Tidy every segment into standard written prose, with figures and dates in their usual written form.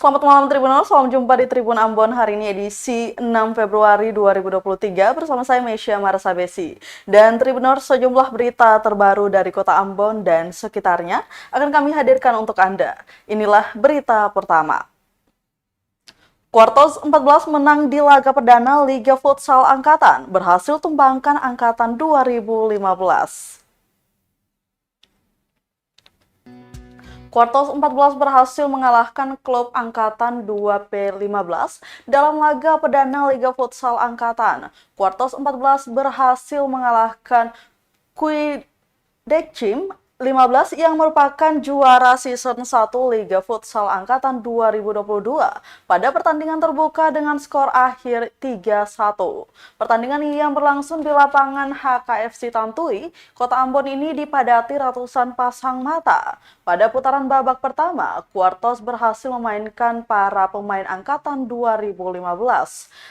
Selamat malam Tribuners, salam jumpa di Tribun Ambon hari ini edisi 6 Februari 2023 bersama saya Mesya Marasabesi. Dan Tribuners, sejumlah berita terbaru dari kota Ambon dan sekitarnya akan kami hadirkan untuk Anda. Inilah berita pertama. Quartos 14 menang di laga perdana Liga Futsal Angkatan, berhasil tumbangkan Angkatan 2015. Quartos 14 berhasil mengalahkan klub Angkatan 2P15 dalam laga perdana Liga Futsal Angkatan. Quartos 14 berhasil mengalahkan Kuidekcim 15 yang merupakan juara season 1 Liga Futsal Angkatan 2022 pada pertandingan terbuka dengan skor akhir 3-1. Pertandingan yang berlangsung di lapangan HKFC Tantui, Kota Ambon ini dipadati ratusan pasang mata. Pada putaran babak pertama, Quartos berhasil memainkan para pemain Angkatan 2015.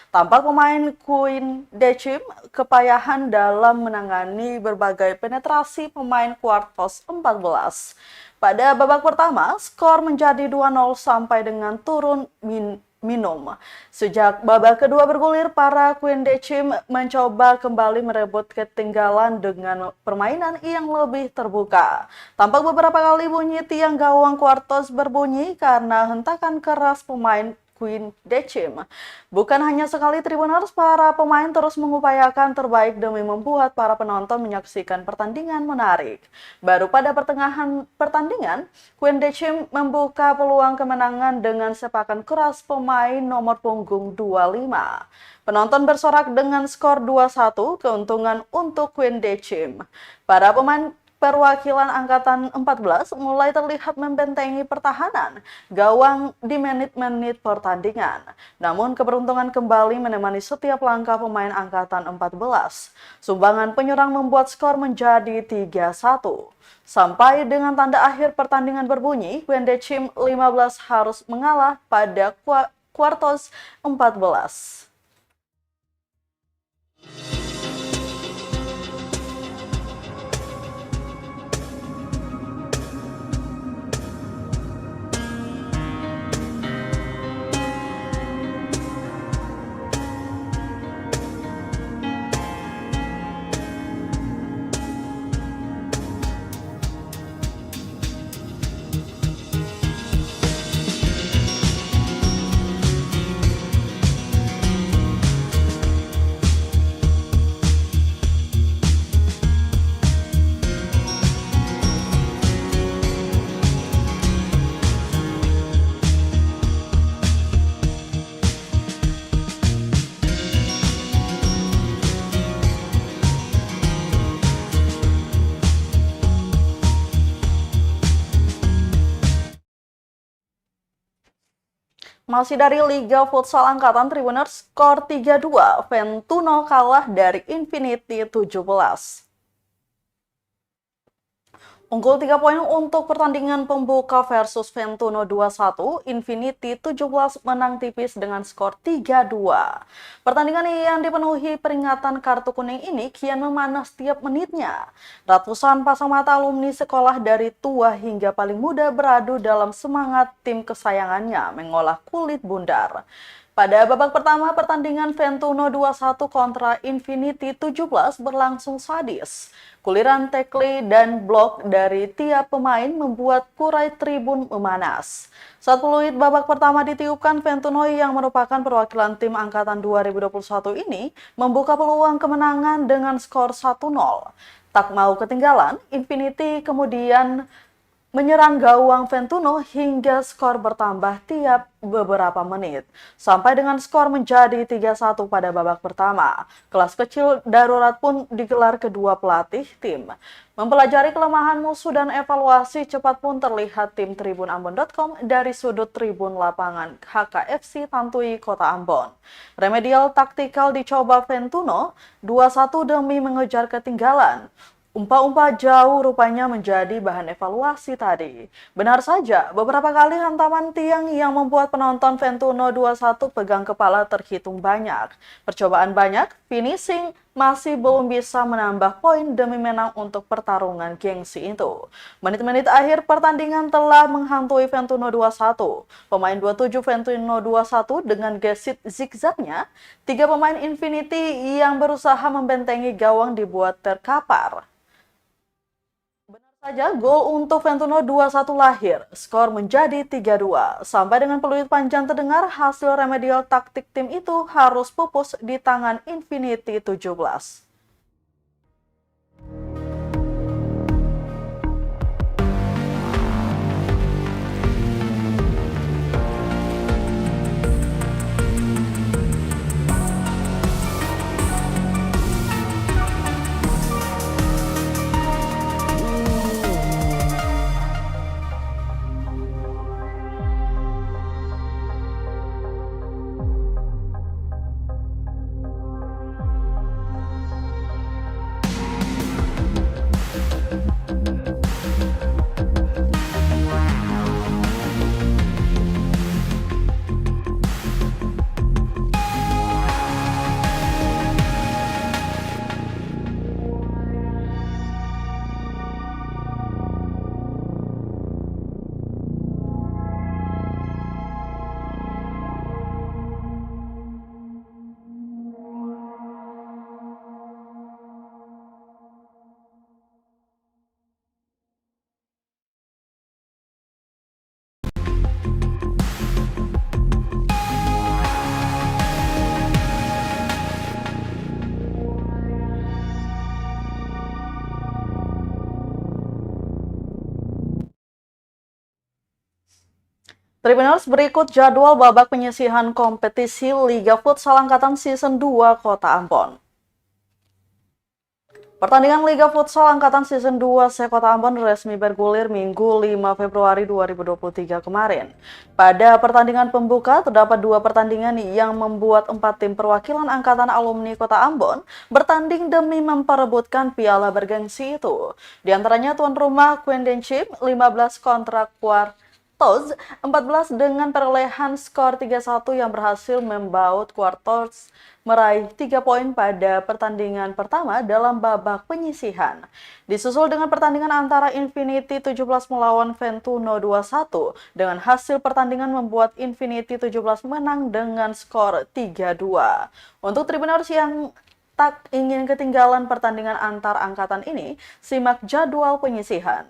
Tampak pemain Kuidekcim kepayahan dalam menangani berbagai penetrasi pemain Quartos 14. Pada babak pertama, skor menjadi 2-0 sampai dengan turun minum. Sejak babak kedua bergulir, para Kuidekcim mencoba kembali merebut ketinggalan dengan permainan yang lebih terbuka. Tampak beberapa kali bunyi tiang gawang Quartos berbunyi karena hentakan keras pemain Kuidekcim. Bukan hanya sekali Tribuners, para pemain terus mengupayakan terbaik demi membuat para penonton menyaksikan pertandingan menarik. Baru pada pertengahan pertandingan, Kuidekcim membuka peluang kemenangan dengan sepakan keras pemain nomor punggung 25. Penonton bersorak dengan skor 2-1 keuntungan untuk Kuidekcim. Para pemain perwakilan Angkatan 14 mulai terlihat membentengi pertahanan gawang di menit-menit pertandingan. Namun keberuntungan kembali menemani setiap langkah pemain Angkatan 14. Sumbangan penyerang membuat skor menjadi 3-1. Sampai dengan tanda akhir pertandingan berbunyi, Kuidekcim 15 harus mengalah pada Quartos 14. Masih dari Liga Futsal Angkatan, Tribuners, skor 3-2, Ventuno kalah dari Infinity 17. Unggul 3 poin untuk pertandingan pembuka versus Ventuno 21, Infinity 17 menang tipis dengan skor 3-2. Pertandingan yang dipenuhi peringatan kartu kuning ini kian memanas setiap menitnya. Ratusan pasang mata alumni sekolah dari tua hingga paling muda beradu dalam semangat tim kesayangannya mengolah kulit bundar. Pada babak pertama, pertandingan Ventuno 21 kontra Infinity 17 berlangsung sadis. Kuliran tackle dan blok dari tiap pemain membuat kurai tribun memanas. Saat peluit babak pertama ditiupkan, Ventuno yang merupakan perwakilan tim Angkatan 2021 ini membuka peluang kemenangan dengan skor 1-0. Tak mau ketinggalan, Infinity kemudian menyerang gawang Ventuno hingga skor bertambah tiap beberapa menit. Sampai dengan skor menjadi 3-1 pada babak pertama. Kelas kecil darurat pun digelar kedua pelatih tim. Mempelajari kelemahan musuh dan evaluasi cepat pun terlihat tim tribunambon.com dari sudut tribun lapangan HKFC Tantui, Kota Ambon. Remedial taktikal dicoba Ventuno 2-1 demi mengejar ketinggalan. Umpa-umpa jauh rupanya menjadi bahan evaluasi tadi. Benar saja, beberapa kali hantaman tiang yang membuat penonton Ventuno 21 pegang kepala terhitung banyak. Percobaan banyak, finishing masih belum bisa menambah poin demi menang untuk pertarungan gengsi itu. Menit-menit akhir pertandingan telah menghantui Ventuno 2-1. Pemain 27 Ventuno 2-1 dengan gesit zigzagnya, tiga pemain Infinity yang berusaha membentengi gawang dibuat terkapar. Saja gol untuk Ventuno 2-1 lahir, skor menjadi 3-2. Sampai dengan peluit panjang terdengar, hasil remedial taktik tim itu harus pupus di tangan Infinity 17. Tribuners, berikut jadwal babak penyisihan kompetisi Liga Futsal Angkatan Season 2 Kota Ambon. Pertandingan Liga Futsal Angkatan Season 2 Sekota Ambon resmi bergulir Minggu 5 Februari 2023 kemarin. Pada pertandingan pembuka, terdapat dua pertandingan yang membuat 4 tim perwakilan Angkatan Alumni Kota Ambon bertanding demi memperebutkan piala bergengsi itu. Di antaranya tuan rumah Queendenship 15 kontra Quartos 14 dengan perolehan skor 3-1 yang berhasil membaut Quartos meraih 3 poin pada pertandingan pertama dalam babak penyisihan. Disusul dengan pertandingan antara Infinity 17 melawan Ventuno 21 dengan hasil pertandingan membuat Infinity 17 menang dengan skor 3-2. Untuk Tribuners yang tak ingin ketinggalan pertandingan antar angkatan ini, simak jadwal penyisihan.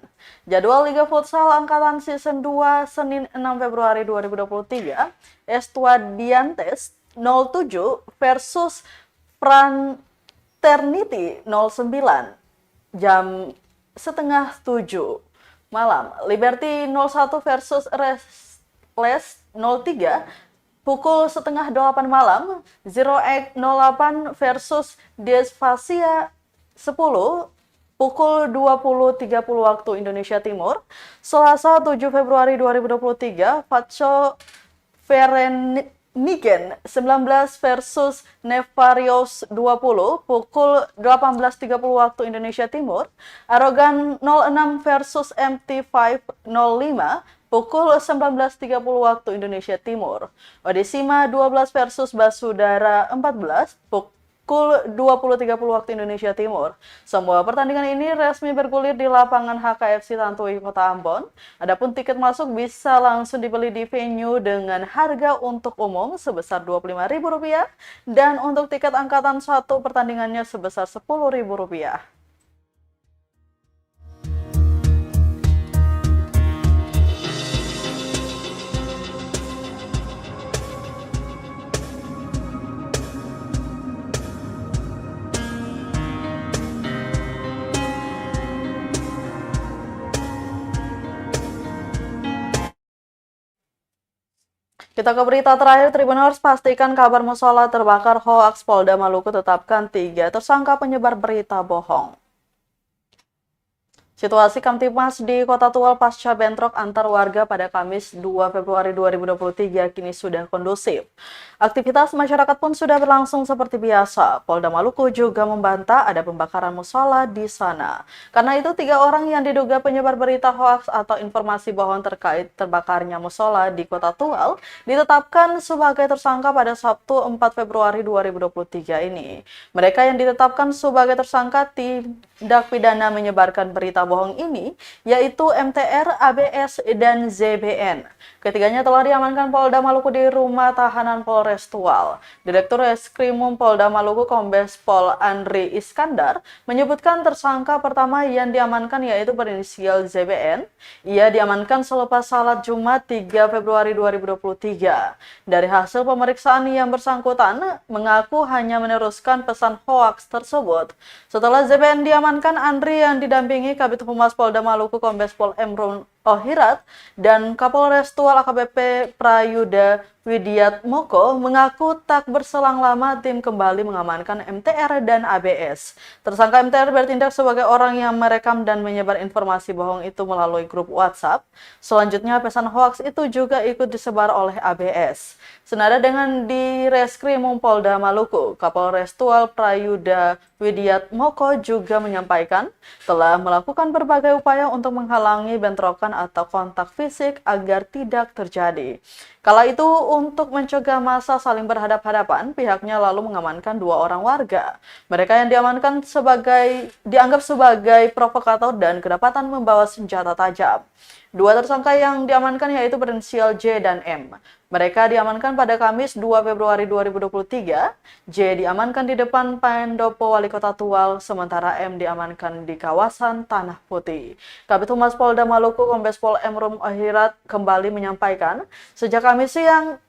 Jadwal Liga Futsal Angkatan Season 2 Senin 6 Februari 2023, Estudiantes 07 versus Fraternity 09 jam setengah 7 malam. Liberty 01 versus Restless 03 pukul setengah 8 malam. Zero Egg 08 versus Desfasia 10 pukul 20.30 waktu Indonesia Timur. Selasa 7 Februari 2023, Paco Verenigden 19 versus Nefarious 20 pukul 18.30 waktu Indonesia Timur. Arrogant 06 versus MT5 05 pukul 19.30 waktu Indonesia Timur. Odesima 12 versus Basudara 14 pukul 20.30 waktu Indonesia Timur. Semua pertandingan ini resmi bergulir di lapangan HKFC Tantui Kota Ambon. Adapun tiket masuk bisa langsung dibeli di venue dengan harga untuk umum sebesar Rp25.000 dan untuk tiket angkatan 1 pertandingannya sebesar Rp10.000. Kita ke berita terakhir, Tribuners, pastikan kabar musola terbakar hoaks Polda Maluku tetapkan 3 tersangka penyebar berita bohong. Situasi Kamtibmas di Kota Tual pasca bentrok antar warga pada Kamis 2 Februari 2023 kini sudah kondusif. Aktivitas masyarakat pun sudah berlangsung seperti biasa. Polda Maluku juga membantah ada pembakaran musola di sana. Karena itu, 3 orang yang diduga penyebar berita hoaks atau informasi bohong terkait terbakarnya musola di Kota Tual ditetapkan sebagai tersangka pada Sabtu 4 Februari 2023 ini. Mereka yang ditetapkan sebagai tersangka tindak pidana menyebarkan berita bohong ini yaitu MTR, ABS, dan ZBN. Ketiganya telah diamankan Polda Maluku di rumah tahanan Polres Tual. Direktur Reskrimum Polda Maluku Kombes Pol Andri Iskandar menyebutkan tersangka pertama yang diamankan yaitu berinisial ZBN. Ia diamankan selepas salat Jumat 3 Februari 2023. Dari hasil pemeriksaan yang bersangkutan mengaku hanya meneruskan pesan hoaks tersebut. Setelah ZBN diamankan, Andri yang didampingi Kabid Humas Polda Maluku Kombes Pol Emron Ohirat dan Kapolres Tual AKBP Prayuda Widiat Moko mengaku tak berselang lama tim kembali mengamankan MTR dan ABS. Tersangka MTR bertindak sebagai orang yang merekam dan menyebar informasi bohong itu melalui grup WhatsApp. Selanjutnya pesan hoaks itu juga ikut disebar oleh ABS. Senada dengan di Reskrimum Polda Maluku, Kapolres Tual Prayuda Widiat Moko juga menyampaikan telah melakukan berbagai upaya untuk menghalangi bentrokan atau kontak fisik agar tidak terjadi. Kala itu, untuk mencegah massa saling berhadap-hadapan, pihaknya lalu mengamankan 2 orang warga. Mereka yang diamankan dianggap sebagai provokator dan kedapatan membawa senjata tajam. 2 tersangka yang diamankan yaitu berinisial J dan M. Mereka diamankan pada Kamis 2 Februari 2023. J diamankan di depan Pendopo Wali Kota Tual, sementara M diamankan di kawasan Tanah Putih. Kabid Humas Polda Maluku Kombes Pol Emron Ohirat kembali menyampaikan, sejak Kamis siang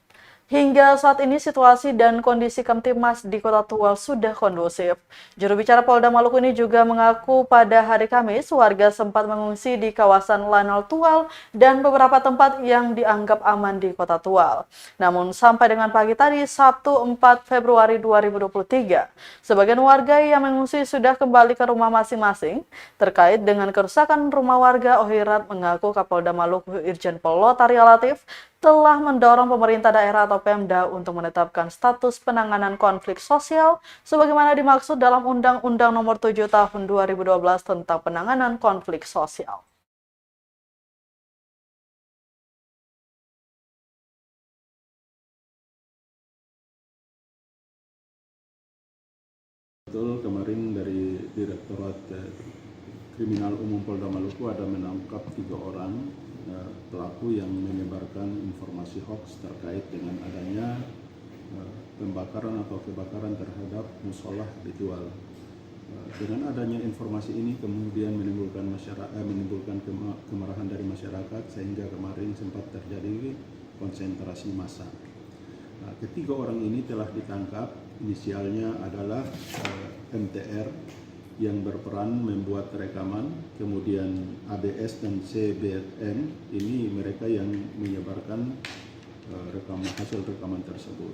hingga saat ini situasi dan kondisi Kamtibmas di Kota Tual sudah kondusif. Juru bicara Polda Maluku ini juga mengaku pada hari Kamis warga sempat mengungsi di kawasan Lanal Tual dan beberapa tempat yang dianggap aman di Kota Tual. Namun sampai dengan pagi tadi Sabtu 4 Februari 2023, sebagian warga yang mengungsi sudah kembali ke rumah masing-masing. Terkait dengan kerusakan rumah warga, Ohirat mengaku Kapolda Maluku Irjen Pol Lotharia Latif telah mendorong pemerintah daerah atau Pemda untuk menetapkan status penanganan konflik sosial sebagaimana dimaksud dalam Undang-Undang Nomor 7 Tahun 2012 tentang penanganan konflik sosial. Betul, kemarin dari Direktorat Kriminal Umum Polda Maluku ada menangkap 3 orang pelaku yang menyebarkan informasi hoaks terkait dengan adanya pembakaran atau kebakaran terhadap musola di Tual. Dengan adanya informasi ini kemudian menimbulkan kemarahan dari masyarakat sehingga kemarin sempat terjadi konsentrasi massa. Ketiga orang ini telah ditangkap, inisialnya adalah MTR yang berperan membuat rekaman, kemudian ABS dan CBN ini mereka yang menyebarkan hasil rekaman tersebut.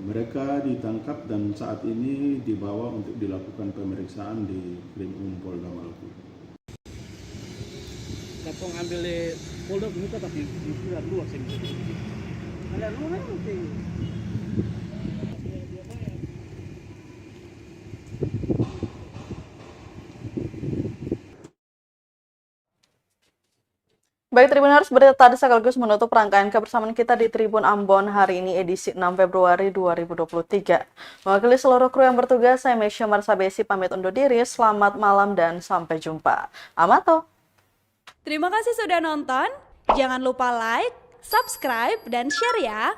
Mereka ditangkap dan saat ini dibawa untuk dilakukan pemeriksaan di Krimum Polda Maluku. Kapong ambil di Polda Maluku tapi di luar sini. Ada luar nanti. Baik Tribuners, berita tadi sekaligus menutup rangkaian kebersamaan kita di Tribun Ambon hari ini edisi 6 Februari 2023. Mewakili seluruh kru yang bertugas, saya Mesya Marsabesi pamit undur diri. Selamat malam dan sampai jumpa. Amato. Terima kasih sudah nonton. Jangan lupa like, subscribe, dan share ya.